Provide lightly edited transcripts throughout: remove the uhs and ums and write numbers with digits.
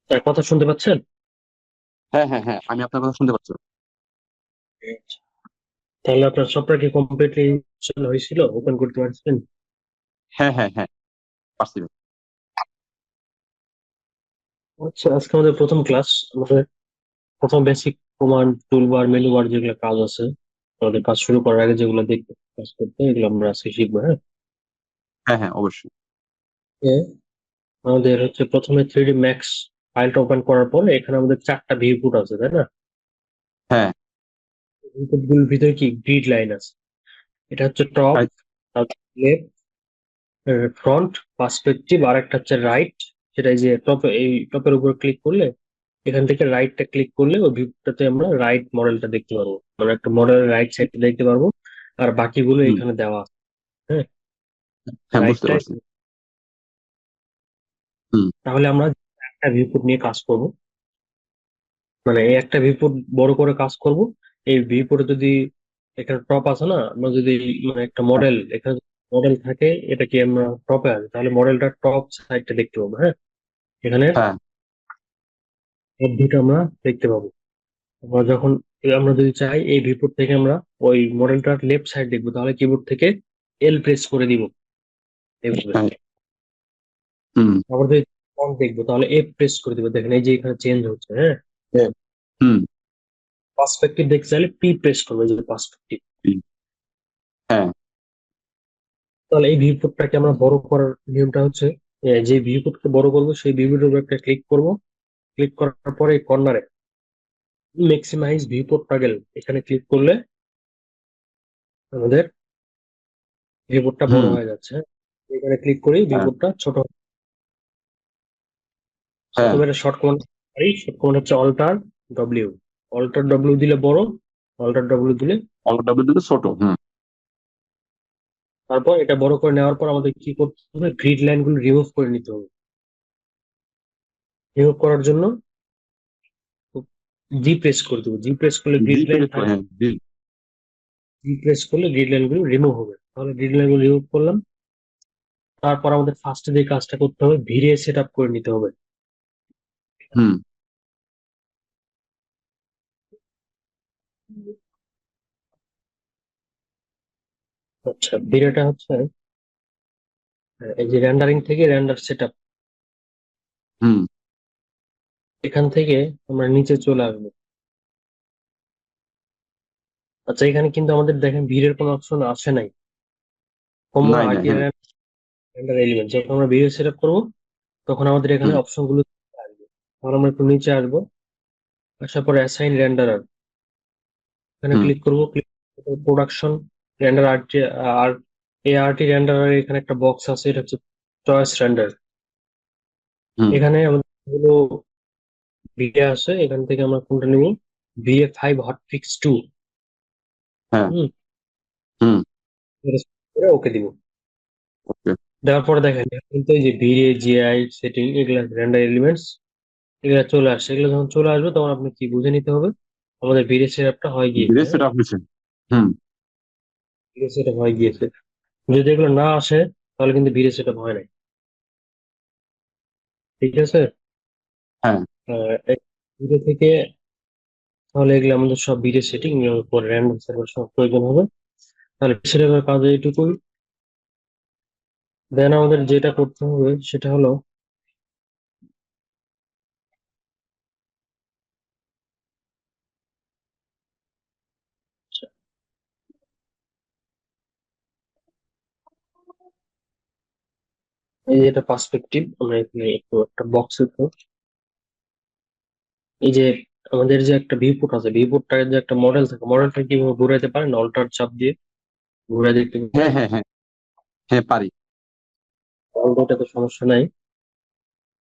তার কথা শুনতে পাচ্ছেন? হ্যাঁ, হ্যাঁ, হ্যাঁ, আমি আপনার কথা শুনতে পাচ্ছি। তাহলে আপনার সফটওয়্যার কি কমপ্লিটলি ইনস্টল হয়েছিল, ওপেন করতে পারছেন? হ্যাঁ, হ্যাঁ, হ্যাঁ, পারছি। আচ্ছা, আজকে আমাদের প্রথম ক্লাস। আমাদের প্রথম basic command, toolbar, menu bar যেগুলো কাজ আছে, আমাদের কাজ শুরু করার আগে যেগুলো দেখতে কাজ করতে, এগুলো আমরা আজকে শিখবো। হ্যাঁ। হ্যাঁ, হ্যাঁ, অবশ্যই। এ, আমাদের হচ্ছে প্রথমে 3D ম্যাক্স ফাইলটা ওপেন করার পরে এখানে আমাদের 4টা ভিউপুট আছে, তাই না? হ্যাঁ, ভিউপুট গুলোর ভিতরে কি গ্রিড লাইন আছে। এটা হচ্ছে টপ, তাই। লেফট, ফ্রন্ট, পার্সপেক্টিভ, আর একটা হচ্ছে রাইট। সেটা এই যে টপে, এই টপের উপর ক্লিক করলে, এখান থেকে রাইটটা ক্লিক করলে ওই ভিউটাতে আমরা রাইট মডেলটা দেখতে পারবো, মানে একটা মডেলের রাইট সাইডটা দেখতে পারবো। আর বাকিগুলো হুম। এখানে দেওয়া আছে। হ্যাঁ। হ্যাঁ, বুঝতে রাইটটা। পারছি। হুম। তাহলে আমরা একটা ভিউপুট নিয়ে কাজ করব, মানে এই একটা ভিউপুট বড় করে কাজ করব। এই ভিউপুটে যদি এখানে টপ আছে না, আমরা যদি মানে একটা হ্যাঁ, মডেল এখানে মডেল থাকে, এটা কি আমরা টপে আছে, তাহলে মডেলটা টপ সাইডটা দেখতে পাবো। হ্যাঁ। এখানে হ্যাঁ, টপ ভিউটা আমরা দেখতে পাবো। আমরা যখন আমরা যদি চাই এই ভিউপোর্ট থেকে আমরা ওই মডেলটার লেফট সাইড দেখবো, তাহলে কিবোর্ড থেকে এল প্রেস করে দিব এইভাবে। হ্যাঁ। হুম। আবার যদি ফন্ট দেখবো তাহলে এফ প্রেস করে দিব। দেখেন এই যে এখানে চেঞ্জ হচ্ছে। হ্যাঁ। হ্যাঁ। হুম। পার্সপেক্টিভ দেখতে চাইলে পি প্রেস করবে, যে পার্সপেক্টিভ। হুম। হ্যাঁ, তাহলে এই ভিউপোর্টটাকে আমরা বড় করার নিয়মটা হচ্ছে, যে ভিউপোর্টকে বড় করবো সেই ভিউপোর্টের উপর একটা ক্লিক করব। ক্লিক করার পরে কর্নারে ম্যাক্সিমাইজ ভিউপোর্ট টগল এখানে ক্লিক করলে আমাদের ভিউপোর্টটা বড় হুম। হয়ে যাচ্ছে। হ্যাঁ। এখানে ক্লিক করি, হ্যাঁ, ভিউপোর্টটা ছোট। হ্যাঁ। অথবা এটা শর্ট কমান্ড, শর্ট কমান্ড হচ্ছে অল্টার ডব্লিউ। অল্টার ডব্লিউ দিলে বড়, অল্টার ডব্লিউ দিলে। অলরাডি দিলে ছোট। হুম। তারপর এটা বড় করে নেওয়ার পর আমাদের কি করতে হবে, গ্রিড লাইন গুলো রিমুভ করে নিতে হবে। রিমুভ করার জন্য জি প্রেস করে দেবো। জি প্রেস করলে জি গ্রিড লাইন প্রেস করে, থাকবে। হ্যাঁ, জি। জি প্রেস করলে গ্রিড লাইন গুলো রিমুভ হবে। তাহলে গ্রিড লাইন গুলো রিমুভ করলাম। তারপর আমাদের ফার্স্টে যে কাজটা করতে হবে, ভিড়ে সেট আপ করে নিতে হবে। হুম। আচ্ছা, ভিড়েটা হচ্ছে এই যে রেন্ডারিং থেকে রেন্ডার সেট আপ, হুম। এখান থেকে আমরা নিচে চলে আসবো। আচ্ছা, এখানে কিন্তু আমাদের দেখেন ভিড়ের কোনো অপশন আসে নাই। কমো নাই, নাই, আরটিআর হ্যাঁ। রেন্ডার এলিমেন্ট, যখন আমরা ভিডিও সেট আপ করবো তখন আমাদের এখানে হুম। অপশন গুলো আসবে। তখন আমরা একটু নিচে আসবো, আসার পরে অ্যাসাইন রেন্ডারার এখানে হুম। ক্লিক করবো। ক্লিক প্রোডাকশন রেন্ডার আরটি, আর এআরটি রেন্ডারার এখানে একটা বক্স আছে, এটা হচ্ছে চয়েস রেন্ডার। হুম। এখানে আমাদের গুলো ভিডিও আছে, এখান থেকে আমরা কোনটা নিব, VA5 হটফিক্স 2। হ্যাঁ। হুম। হুম। ওকে দিব। ওকে। দেওয়ার পরে দেখেন কিন্তু এই যে ভিএ, জিআই সেটিং, এগুলা রেন্ডার এলিমেন্টস এগুলা চলে আসছে। এগুলো যখন চলে আসবে তখন আপনি কি বুঝে নিতে হবে, আমাদের ভিডিও সেট আপটা হয়ে গিয়েছে। ধীরে হ্যাঁ। সেটা আপনি। হুম। ভিডিও সেট আপ হয়ে গিয়েছে। যদি এগুলো না আসে তাহলে কিন্তু ভিডিও সেট আপ হয় নাই। ঠিক আছে। হ্যাঁ। এই ভিডিও থেকে, তাহলে এগুলো আমাদের সব ভিডিও সেটিং পরে র্যান্ডম সার্ভার সব প্রয়োজন হবে। তাহলে সেট আপের কাজে এইটুকুই। দেন আমাদের যেটা করতে হবে সেটা হলো, এই যে এটা পার্সপেক্টিভ, আমরা এখানে একটু একটা বক্স, এই যে আমাদের যে একটা ভিউপোর্ট আছে, ভিউপোর্টটার যে একটা মডেল থাকে, মডেলটা কিভাবে ঘুরাইতে পারেন, অল্টার চাপ দিয়ে ঘুরাই দিতে। হ্যাঁ, হ্যাঁ, হ্যাঁ, হ্যাঁ, পারি। অলরেডি তো সমস্যা নাই।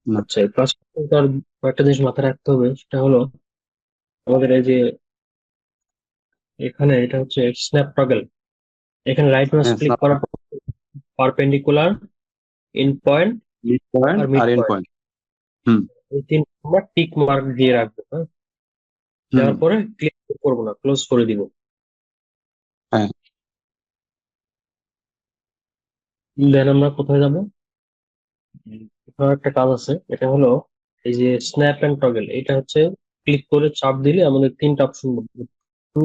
না। আচ্ছা, এই কাজ করতে আর একটা জিনিস মাথায় রাখতে হবে, সেটা হলো আমাদের এই যে এখানে এটা হচ্ছে স্ন্যাপ টগল, এখানে রাইট মাউস হ্যাঁ, ক্লিক করার পর perpendicular, in point mid point আর মিড আর এন্ড পয়েন্ট, পয়েন্ট। হুম। এই তিন আমরা টিক মার্ক দিয়ে রাখবো, হ্যাঁ। হুম। দেওয়ার পরে ক্লিক করবো না, ক্লোজ করে দিব। হ্যাঁ। দেন আমরা কোথায় যাবো? এখানে একটা কাজ আছে, এটা হলো এই যে স্ন্যাপ এন্ড টগল, এটা হচ্ছে ক্লিক করে চাপ দিলে আমাদের তিনটা অপশন, টু,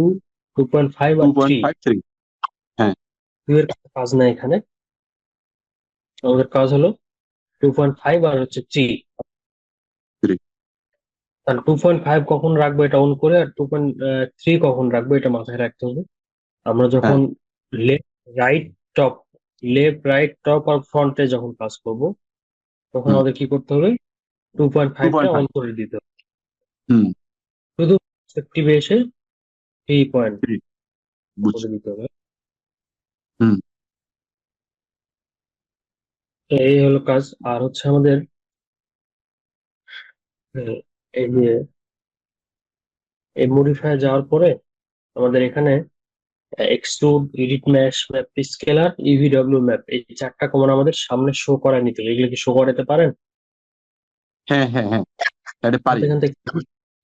2.5 টু আর পয়েন্ট থ্রি। ফাইভ থ্রি হ্যাঁ। টু এর কাজ নাই এখানে, আমাদের কাজ হলো 2.5 আর হচ্ছে থ্রি। থ্রি। তাহলে 2.5 কখন রাখবো এটা অন করে, আর 2.3 কখন রাখবো এটা মাথায় রাখতে হবে। আমরা হ্যাঁ। যখন left right top, left right top আর ফ্রন্টে যখন কাজ করব, তখন হুম। আমাদের কি করতে হবে? টু পয়েন্ট টু ফাইভটা পয়েন্ট অন ফাইভ করে দিতে হবে। হুম। শুধু পার্সপেক্টিভে এসে 3 পয়েন্ট থ্রি। বুঝছি। করে দিতে হবে। হুম। তো এই হলো কাজ। আর হচ্ছে আমাদের আহ, এই যে এই মডিফায়ার যাওয়ার পরে আমাদের এখানে extrude, edit mesh, map scalar, EVW map, এই চারটা কমান্ড আমাদের সামনে শো করায় নিতে হবে। এগুলো কি শো করাতে পারেন? হ্যাঁ, হ্যাঁ, হ্যাঁ, এটা পারি। এখান থেকে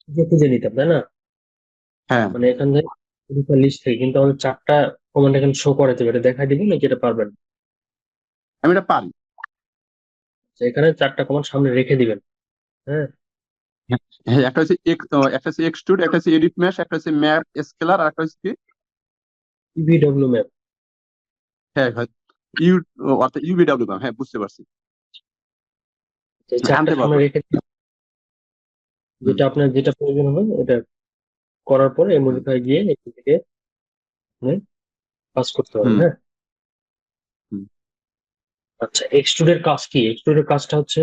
খুঁজে খুঁজে নিতাম, তাই না? হ্যাঁ, মানে এখান থেকে লিস্ট থেকে কিন্তু আমাদের চারটা কমান্ড এখানে শো করাতে হবে, এটা দেখাই দিবেন নাকি এটা পারবেন? আমি এটা পারি। তো এখানে চারটা কমান্ড সামনে রেখে দিবেন, হ্যাঁ। হ্যাঁ, হ্যাঁ, একটা হচ্ছে এক্সট্রুড, একটা হচ্ছে এডিট ম্যাশ, একটা হচ্ছে ম্যাপ স্কেলার, আর একটা হচ্ছে কি? ইভিডব্লিউ ম্যাপ, হ্যাঁ, হ্যাঁ, ইউ অর্থাৎ ইউবিডব্লিউ, হ্যাঁ, বুঝতে পারছি। এই চারটা আনতে সামনে পারবো। রেখে দিবেন। হুম। যেটা আপনার যেটা প্রয়োজন হবে এটা করার পরে এই হুম। মডিফাই গিয়ে এখান থেকে পাস করতে হবে, হুম। হ্যাঁ। হুম। আচ্ছা, এক্সট্রুডের কাজ কি? এক্সট্রুডের কাজটা হচ্ছে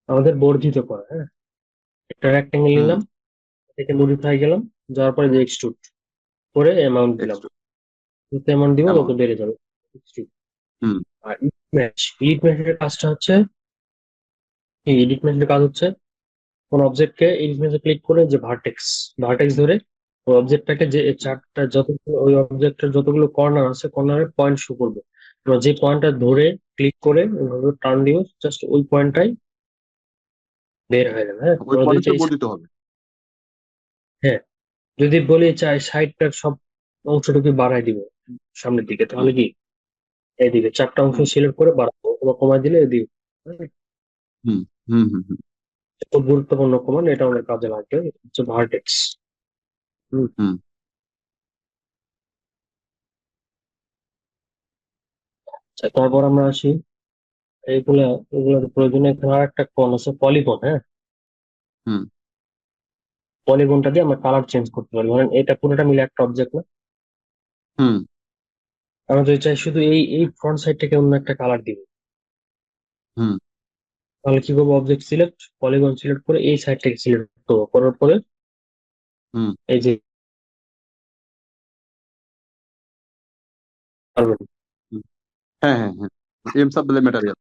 আমাদের বর্ধিত করা, হ্যাঁ। একটা রেক্টেঙ্গেল হুম। নিলাম, থেকে মডিফাই গেলাম, যাওয়ার পরে যে এক্সট্রুড করে অ্যামাউন্ট দিলাম, এক্সট্রুড যত অ্যামাউন্ট দিব তত অ্যামাউন্ট। বেড়ে যাবে extrude। হুম। আর ইডিট ম্যাথের কাজটা হচ্ছে, এই এডিট ম্যাথের কাজ হচ্ছে কোন অবজেক্টকে এডিট ম্যাথে ক্লিক করে যে ভার্টেক্স, ভার্টেক্স ধরে ওই অবজেক্টটাকে, যে চারটা যতগুলো ওই অবজেক্টের যতগুলো কর্নার আছে কর্নারে পয়েন্ট শো করবে। এবার যে পয়েন্টটা ধরে ক্লিক করে ওইভাবে টার্ন দিব, জাস্ট ওই পয়েন্টটাই বের হয়ে যাবে, হ্যাঁ। ওই আমরা যদি পয়েন্টে চাই, বর্ধিত হবে। হ্যাঁ, যদি বলি চাই সাইডটার সব অংশটুকু বাড়াই দিব সামনের দিকে, হুম। তাহলে কি এইদিকে চারটা অংশ হুম। সিলেক্ট করে বাড়াবো অথবা কমাই দিলে এদিকে, হ্যাঁ। হুম। হুম। হুম। হুম। খুব গুরুত্বপূর্ণ কমান্ড, এটা আমাদের কাজে লাগবে, এটা হচ্ছে ভার্টেক্স। হুম। তারপর আমরা আসি এইগুলা, এগুলোর প্রয়োজনে এখানে আর একটা কল আছে পলিগন, হ্যাঁ। হুম। পলিগনটা দিয়ে আমরা কালার চেঞ্জ করতে পারি, ধরেন এটা পুরোটা মিলে একটা অবজেক্ট না, হুম। আমরা যদি চাই শুধু এই এই ফ্রন্ট সাইডটাকে অন্য একটা কালার দিব, হুম। তাহলে কি করবো? অবজেক্ট সিলেক্ট, পলিগন সিলেক্ট করে এই সাইডটাকে সিলেক্ট করবো, করার পরে হুম। এই যে পারবেন। হুম। হ্যাঁ, হ্যাঁ, হ্যাঁ, এম সাব ম্যাটেরিয়াল।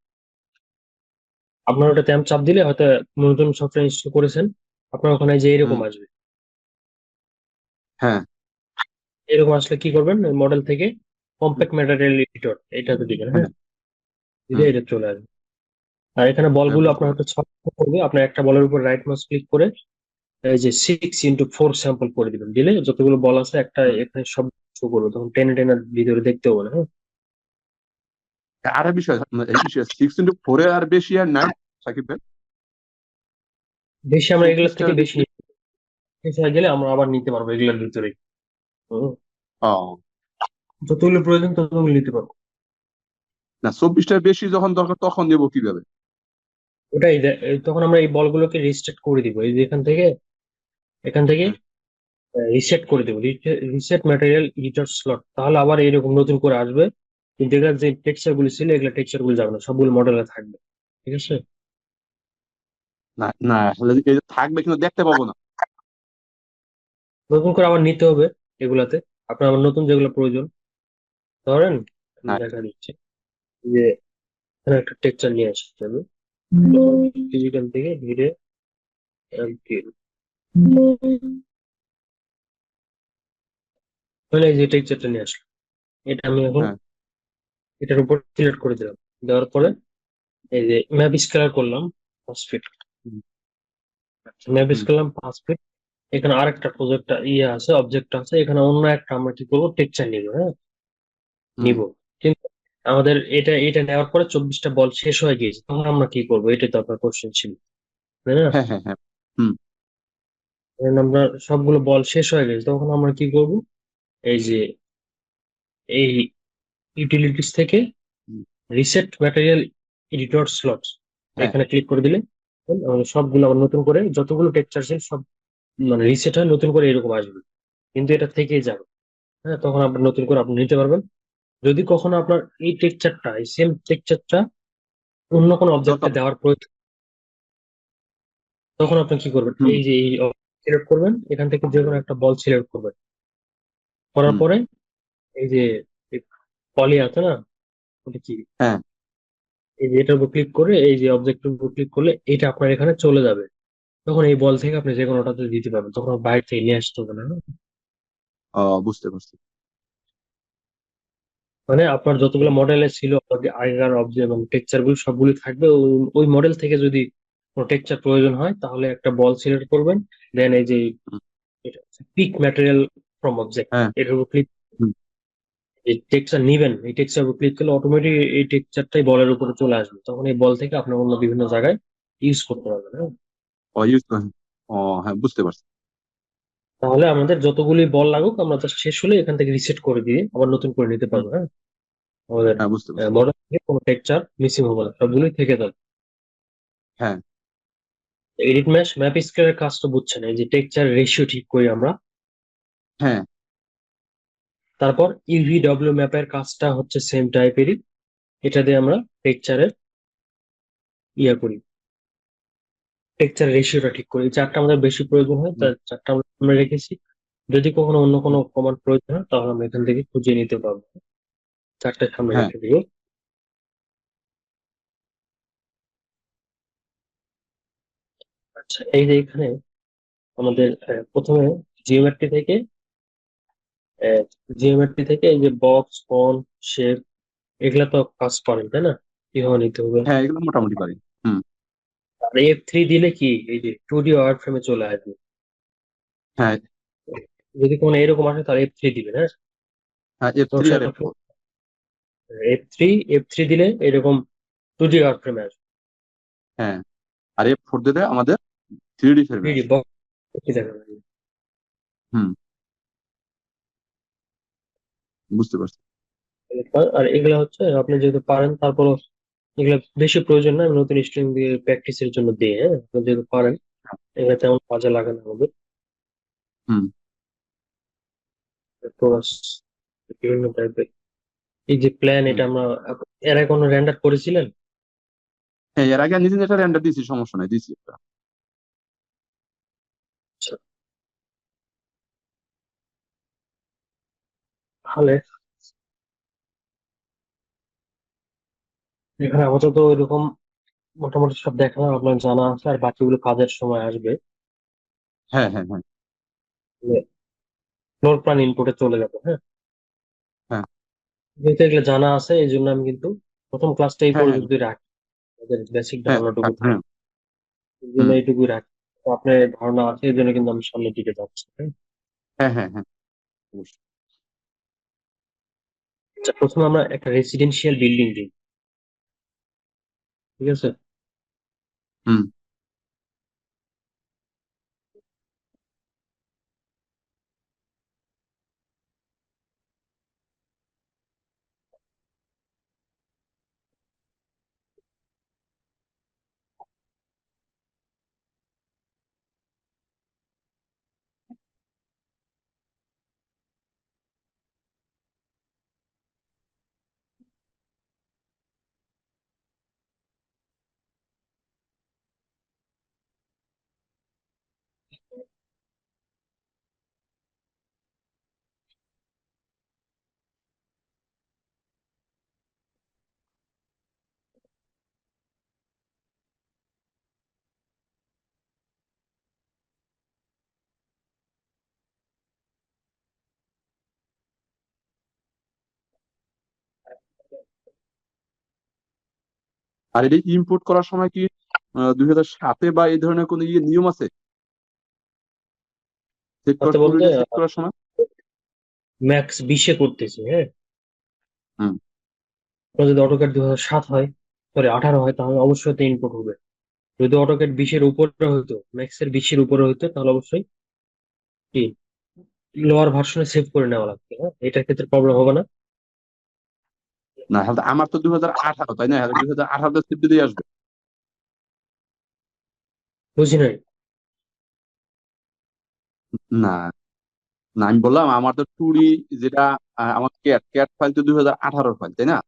আপনার ওটা ট্যাম্প চাপ দিলে হয়তো নতুন সফটওয়্যার ইনস্টল করেছেন, আপনার ওখানে যে এরকম হুম। আসবে। হ্যাঁ। এরকম আসলে কি করবেন? মডেল থেকে কম্প্যাক্ট ম্যাটেরিয়াল এডিটর এটাতে দিবেন, হ্যাঁ। হ্যাঁ। দিলে হুম। এটা চলে আসবে। আর এখানে হ্যাঁ, বলগুলো বুঝতে আপনার হয়তো পারছি। ছক করবে, আপনার একটা বলের উপর রাইট মাউস ক্লিক করে এই যে 6x4 স্যাম্পল করে দিবেন, দিলে যতগুলো বল আছে একটা হুম। এখানে সব শো করবে, তখন টেনে টেনে ভিতরে দেখতে হবে না, হ্যাঁ। আর একটা বিষয়, 6x4 আর বেশি আর নাই, সাকিব ভাই। বেশি আমরা এগুলোর থেকে 24টার বেশি বেশি। হয়ে গেলে আমরা আবার নিতে পারবো এগুলোর ভিতরে, হুম। ও যতগুলো প্রয়োজন ততগুলো নিতে পারবো। না, 24টার বেশি যখন দরকার তখন দেবো কিভাবে? ওটাই তখন আমরা এই বলগুলোকে রিস্টার্ট করে দিব, এই যে এখান থেকে হ্যাঁ। রিসেট করে দেবো, রিসেট ম্যাটেরিয়াল হিটার স্লট, তাহলে আবার এরকম নতুন করে আসবে। কিন্তু এগুলো যে টেক্সচার গুলো ছিল এগুলো টেক্সচার গুলো যাবে না, সবগুলো মডেলে থাকবে, ঠিক আছে। না, না, আসলে এই যে থাকবে কিন্তু দেখতে পাবো না। নতুন করে আবার নিতে হবে এগুলাতে, আপনার আবার নতুন যেগুলো প্রয়োজন, ধরেন আমি হ্যাঁ। দেখা দিচ্ছি যে এখানে একটা টেক্সচার নিয়ে আসতে হবে, ডিজিটাল থেকে ধীরে মানে এই যে টেক্সচারটা নিয়ে আসলাম, এটা আমি এখন হ্যাঁ। এটার উপর সিলেক্ট করে দিলাম। দেওয়ার পরে এই যে ম্যাপ স্কেলার করলাম 5 ফিট। হুম। ম্যাপ হুম। Scalar 5 feet. এখানে আরেকটা প্রজেক্ট ইয়ে আছে, অবজেক্ট আছে, এখানে অন্য একটা আমরা কি করবো, টেক্সচার নিব, হ্যাঁ, হুম। নিব। কিন্তু আমাদের এটা এটা নেওয়ার পরে 24টা বল শেষ হয়ে গিয়েছে, তখন আমরা কি করবো, এটাই তো আপনার কোশ্চেন ছিল, তাই না? হ্যাঁ, হ্যাঁ, হ্যাঁ। হুম। কারণ আমরা সবগুলো বল শেষ হয়ে গেছে, তখন আমরা কি করব, এই যে এই ইউটিলিটিস থেকে হুম। রিসেট ম্যাটেরিয়াল এডিটর স্লটস, হ্যাঁ। এখানে ক্লিক করে দিলে আমাদের সবগুলো আবার নতুন করে যতগুলো টেক্সচার ছিল সব মানে রিসেট হয়, নতুন করে এরকম আসবে, কিন্তু এটা থেকেই যাবে। হ্যাঁ, তখন আপনি নতুন করে আপনি নিতে পারবেন। যদি কখনো আপনার এই টেক্সচারটা, এই সেম টেক্সচারটা অন্য কোনো যত। অবজেক্টে দেওয়ার প্রয়োজন, তখন আপনি কি করবেন, হুম। এই যে এই সিলেক্ট করবেন, এখান থেকে যে কোনো একটা বল সিলেক্ট করবেন, করার হুম। পরে এই যে পলি আছে না, ওটা কি, হ্যাঁ। এই যে এটার উপর ক্লিক করে এই যে অবজেক্টের উপর ক্লিক করলে এটা আপনার এখানে চলে যাবে। তখন এই বল থেকে আপনি যে কোনোটাতে দিতে পারবেন, তখন আর বাইরে থেকে নিয়ে আসতে হবে না। বুঝতে পারছি। মানে আপনার যতগুলো মডেলে ছিল আগেকার অবজেক্ট মানে টেক্সচার গুলো সবগুলো থাকবে, ওই ওই মডেল থেকে যদি কোনো টেক্সচার প্রয়োজন হয় তাহলে একটা বল সিলেক্ট করবেন, দেন এই যে হুম। এটা হচ্ছে পিক ম্যাটেরিয়াল ফ্রম অবজেক্ট, হ্যাঁ। এটার উপর ক্লিক, হুম। এই টেক্সচার নিবেন, এই টেক্সচার উপর ক্লিক করলে অটোমেটিক এই টেক্সচারটাই বলের উপরে চলে আসবে, তখন এই বল থেকে আপনি অন্য বিভিন্ন জায়গায় ইউজ করতে পারবেন, হ্যাঁ? ইউজ করেন। হ্যাঁ, বুঝতে পারছি। তাহলে আমাদের যতগুলি বল লাগুক আমরা জাস্ট শেষ হলে এখান থেকে রিসেট করে দিয়ে আবার নতুন করে নিতে হুম। পারবো, হ্যাঁ? আমাদের হ্যাঁ, বুঝতে পারছি। মডেল থেকে কোনো টেক্সচার মিসিং হবে না, সবগুলোই থেকে যাবে। হ্যাঁ। এডিট ম্যাশ ম্যাপ স্কেলের কাজটা বুঝছেন, এই যে টেক্সচার রেশিও ঠিক করি আমরা। হ্যাঁ। তারপর ইউভিডব্লিউ ম্যাপের কাজটা হচ্ছে সেম টাইপেরই, এটা দিয়ে আমরা টেক্সচারের ইয়ে করি, টেক্সচার রেশিওটা ঠিক করি। এই চারটা আমাদের বেশি প্রয়োজন হয়, হুম। তার চারটা আমরা সামনে রেখেছি। যদি কখনো অন্য কোনো কমান্ড প্রয়োজন হয় তাহলে আমরা এখান থেকে খুঁজে নিতে পারবো, চারটা সামনে হ্যাঁ। রেখে দিও। আচ্ছা, এই যে এখানে আমাদের প্রথমে জিওমেট্রি থেকে জিওমেট্রি থেকে এই যে বক্স ফন্ট শেপ, এগুলা তো কাজ করেন, তাই না? কিভাবে নিতে হবে। হ্যাঁ, এগুলো মোটামুটি পারি। হুম। আর F3 দিলে কি এই যে 2D ওয়ার্ড ফ্রেমে চলে আসবে। হ্যাঁ। যদি কোনো এরকম আসে তাহলে F3 দিবেন, হ্যাঁ, হ্যাঁ, F3 সমস্যা আর নেই। F4। F3, F3 দিলে এরকম 2D ওয়ার্ড ফ্রেমে আসবে। হ্যাঁ, আর F4 দিলে আমাদের 3D ফিল্মে 3D আসবে। বক্স দেখা যাবে। হুম। বুঝতে পারছি। আর এগুলা হচ্ছে আপনি যেহেতু পারেন, তারপরও এগুলা বেশি প্রয়োজন না, আমি নতুন স্টুডেন্ট দিয়ে প্র্যাকটিসের জন্য দিই, হ্যাঁ, আপনি যেহেতু পারেন এগুলা তেমন কাজে লাগে না আমাদের। হুম। ক্রস বিভিন্ন টাইপের এই যে প্ল্যান, হুম। এটা আমরা এর আগে কোনো রেন্ডার করেছিলেন? হ্যাঁ, এর আগে নিজে একটা রেন্ডার দিয়েছি, সমস্যা নাই, দিয়েছি একটা। আচ্ছা, তাহলে এখানে আপাতত এরকম মোটামুটি সব দেখালাম, আপনার জানা আছে, আর বাকিগুলো কাজের সময় আসবে। হ্যাঁ, হ্যাঁ, হ্যাঁ। ফ্লোর প্ল্যান ইনপুটে চলে যাবে, হ্যাঁ। হ্যাঁ, যেহেতু এগুলো জানা আছে এই জন্য আমি কিন্তু প্রথম ক্লাসটা এই হ্যাঁ। হ্যাঁ, পর্যন্তই রাখি, আমাদের বেসিক হ্যাঁ। ধারণাটুকু হ্যাঁ। থাকে, এই জন্য হুম। এইটুকুই রাখি। তো আপনার ধারণা আছে এই জন্য কিন্তু আমি সামনের দিকে যাচ্ছি, হ্যাঁ? হ্যাঁ, হ্যাঁ, হ্যাঁ, অবশ্যই। আচ্ছা, প্রথমে আমরা একটা রেসিডেন্সিয়াল বিল্ডিং দিই, ঠিক আছে? হুম। আর এটা ইম্পোর্ট করার সময় কি 2007-এ বা এই ধরনের কোনো নিয়ম আছে চেক তাতে বলতে টুলটা চেক করার সময়? ম্যাক্স 20-এ করতেছি, হ্যাঁ। হুম। আপনার যদি অটোক্যাড 2007 হয়, সরি 18 হয়, তাহলে অবশ্যই তো ইনপুট হবে। যদি অটোক্যাড 20-এর উপরে হইতো, ম্যাক্সের 20-এর উপরে হইতো, তাহলে অবশ্যই কি লোয়ার ভার্সনে সেভ করে নেওয়া লাগবে, হ্যাঁ। এটার ক্ষেত্রে প্রবলেম হবে না। না হলে আমার তো 2018, তাই না? 2018-তে সেভ দিলেই আসবে। বুঝি নাই। না, না, আমি বললাম আমার তো টুডি যেটা আমার ক্যাট ক্যাট ফাইল তো 2018-র ফাইল, তাই না?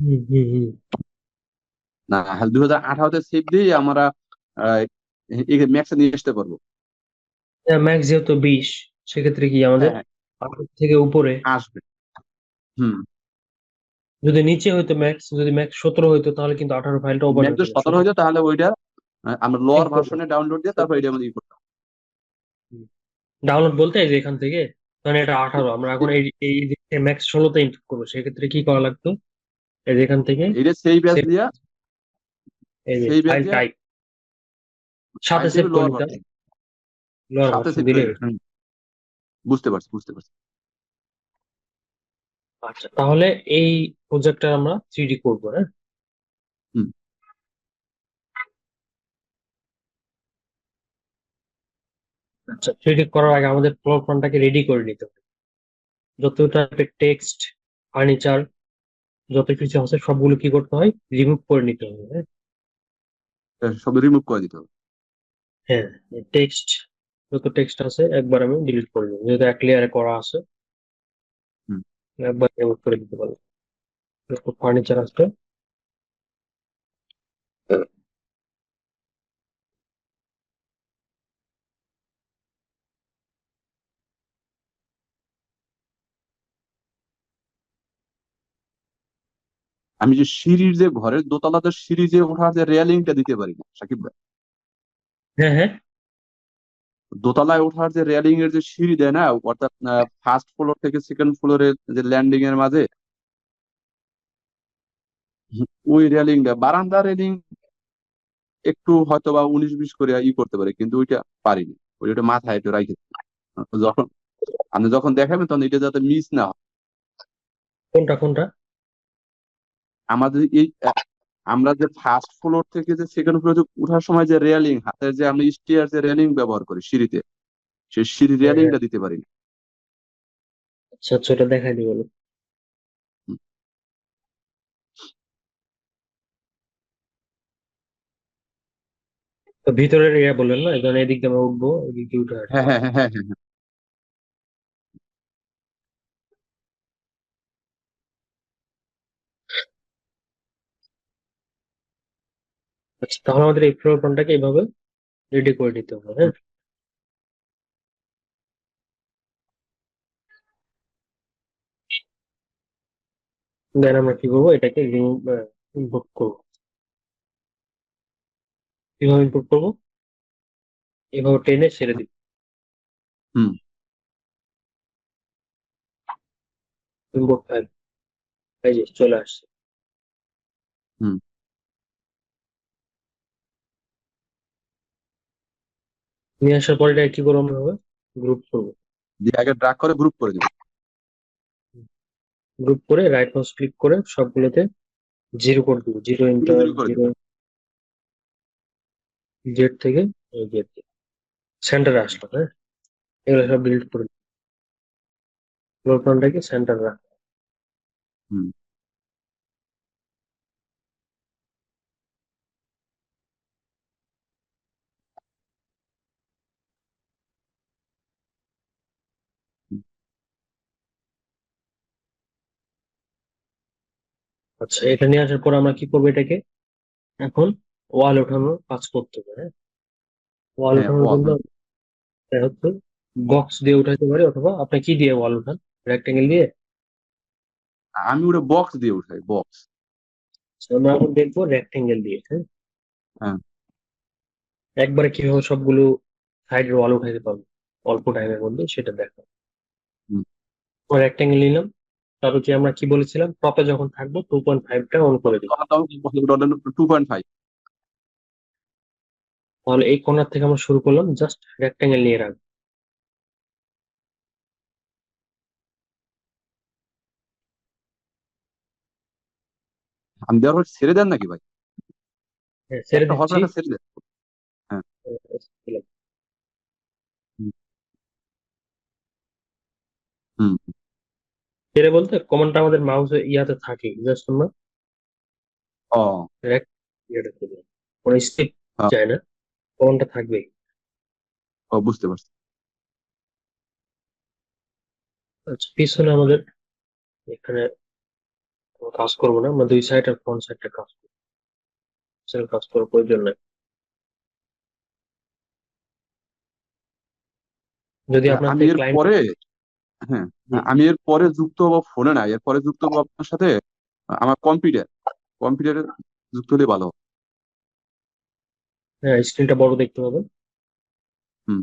হম হম হম। না, 2018-তে সেভ দিয়ে আমরা ম্যাক্সে নিয়ে আসতে পারবো। ম্যাক্স যেহেতু 20, সেক্ষেত্রে কি হ্যাঁ, আমাদের হ্যাঁ, 18 থেকে উপরে। আসবে। হুম। যদি নিচে হইতো ম্যাক্স, যদি ম্যাক্স 17 হইতো, তাহলে কিন্তু 18 ফাইলটা ওপেন ম্যাক্স হইতো যদি না, 17 হয়ে সুতরাং যায় তাহলে ওইটা আমরা সেভ লোয়ার করবো। ভার্সনে ডাউনলোড দিয়ে তারপর এটা আমাদের ই করতে হবে। ডাউনলোড বলতে এই যে এখান থেকে, মানে এটা 18, আমরা এখন এই এই ম্যাক্স 16-তে ইনপুট করবো, সেক্ষেত্রে কি করা লাগতো? এই যে এখান থেকে এটা সেই ব্যাচ save, দিয়া, এই যে সেই ব্যাচ ফাইল দিয়া টাইপ সাথে ফাইল সেভ টাইপের করে লোয়ার নিতে হবে, ভার্সন লোয়ার সাথে ভার্সন সেভ করে দিলে। দিবে। হুম, বুঝতে পারছি, বুঝতে পারছি। আচ্ছা, তাহলে এই প্রজেক্টটা আমরা 3D করবো, হ্যাঁ। হুম। আচ্ছা, 3D করার আগে আমাদের ফ্লোর প্ল্যানটাকে রেডি করে নিতে হবে। যতটা টেক্সট, ফার্নিচার, যত কিছু আছে সবগুলো কি করতে হয়, রিমুভ করে নিতে হবে, হ্যাঁ। সব রিমুভ করে দিতে হবে। হ্যাঁ, টেক্সট, যত টেক্সট আছে একবার আমি ডিলিট করে দেবো, যেহেতু এক লেয়ারে করা আছে, হুম। একবার রিমুভ করে দিতে পারবো। ফার্নিচার আছে। আমি যে সিঁড়ির যে ঘরের দোতলাতে সিঁড়ি যে ওঠার যে রেলিংটা দিতে পারি না সাকিব ভাই, হ্যাঁ হ্যাঁ। দোতলায় ওঠার যে রেলিং এর যে সিঁড়ি দেয় না, অর্থাৎ ফার্স্ট ফ্লোর থেকে সেকেন্ড ফ্লোরের যে ল্যান্ডিং এর মাঝে, ওই রেলিংটা বারান্দা রেলিং একটু হয়তো বা 19-20 করে করতে পারে, কিন্তু ওইটা পারিনি। ওইটা মাথায় একটু রাখি, যখন আপনি যখন দেখাবেন তখন এটা যাতে মিস না হয়। কোনটা কোনটা? আমাদের এই আমরা যে ফার্স্ট ফ্লোর থেকে যে সেকেন্ড ফ্লোরে উঠার সময় যে রেলিং, হাতের যে আমরা স্টিয়ার যে রেলিং ব্যবহার করি সিঁড়িতে, সেই সিঁড়ি হ্যাঁ হ্যাঁ। রেলিংটা দিতে পারিনি। আচ্ছা আচ্ছা, ওটা দেখাই দিই বলো। হুম। তো ভিতরের এরিয়া বললেন না, এই জন্য এদিক দিয়ে আমরা উঠবো, এদিক দিয়ে উঠে হ্যাঁ, আসবো। হ্যাঁ, হ্যাঁ, হ্যাঁ, হ্যাঁ, হ্যাঁ। আচ্ছা, তাহলে আমাদের এই ফ্লোর প্ল্যানটাকে এইভাবে রেডি করে নিতে হবে, হ্যাঁ। হুম। দেন আমরা কি করবো, এটাকে রিমুভ, ইম্পোর্ট করবো। কিভাবে ইম্পোর্ট করবো? এভাবে টেনে ছেড়ে দিব। হুম। ইম্পোর্ট ফাইল, এই যে চলে আসছে। হুম। নিয়ে আসার পরে এটা কি করবো আমরা হবে, গ্রুপ করবো। দিয়ে আগে ড্রাগ করে গ্রুপ করে দিব। গ্রুপ করে রাইট মাউস ক্লিক করে সবগুলোতে জিরো করে দিব, জিরো জিরো ইন্টার জিরো করে দিব। জিরো, জেড থেকে জেড সেন্টারে আসলো, হ্যাঁ। এগুলো সব ডিলিট করে দিই। ফ্লোর প্ল্যানটাকে সেন্টার রাখ। হুম। হুম। আচ্ছা, এটা নিয়ে আসার পর আমরা কি করবো, এটাকে এখন ওয়াল ওঠানোর কাজ করতে হবে, হ্যাঁ। ওয়াল হ্যাঁ, ওঠানোর জন্য এটা হচ্ছে বক্স দিয়ে উঠাইতে পারি, অথবা আপনি কি দিয়ে ওয়াল উঠান, রেক্টেঙ্গেল দিয়ে। আমি ওটা বক্স দিয়ে উঠাই, বক্স। So, আমরা এখন দেখবো রেক্টেঙ্গেল দিয়ে, হ্যাঁ। হ্যাঁ। একবারে কিভাবে সবগুলো সাইডের ওয়াল উঠাইতে পারবো অল্প টাইমের মধ্যে, সেটা দেখো। হুম। রেক্টেঙ্গেল নিলাম, তার হচ্ছে আমরা কি বলেছিলাম, টপে যখন থাকবো 2.5টা অন করে দিই। তখন 2.5। তাহলে এই কর্নার থেকে আমরা শুরু করলাম, জাস্ট রেক্টাঙ্গেল নিয়ে রাখবো। আমি দেওয়ার পর ছেড়ে দেন নাকি ভাই? হ্যাঁ, ছেড়ে একটা হওয়ার পর দিচ্ছি। একটা ছেড়ে দেন। হ্যাঁ। দিলাম। হুম। হুম। ছেড়ে বলতে কমান্ডটা আমাদের মাউসে ইয়াতে থাকে, জাস্ট আমরা ও। রেক্ট ইয়েটা করি, কোনো স্কিপ আহ, যায় না, কমান্ডটা থাকবেই। ও বুঝতে পারছি। আচ্ছা, পিছনে আমাদের এখানে কোনো কাজ করবো না, আমরা দুই সাইড আর ফ্রন্ট সাইডটা কাজ করবো, পিছনে কাজ করার প্রয়োজন নাই। যদি আপনার আমি থেকে এর ক্লায়েন্ট। পরে, হ্যাঁ, জি, আমি এর পরে যুক্ত হবো ফোনে না, এর পরে যুক্ত হবো আপনার সাথে আমার কম্পিউটারে যুক্ত হলে ভালো হবে। হ্যাঁ, স্ক্রিনটা বড় দেখতে পাবেন। হুম।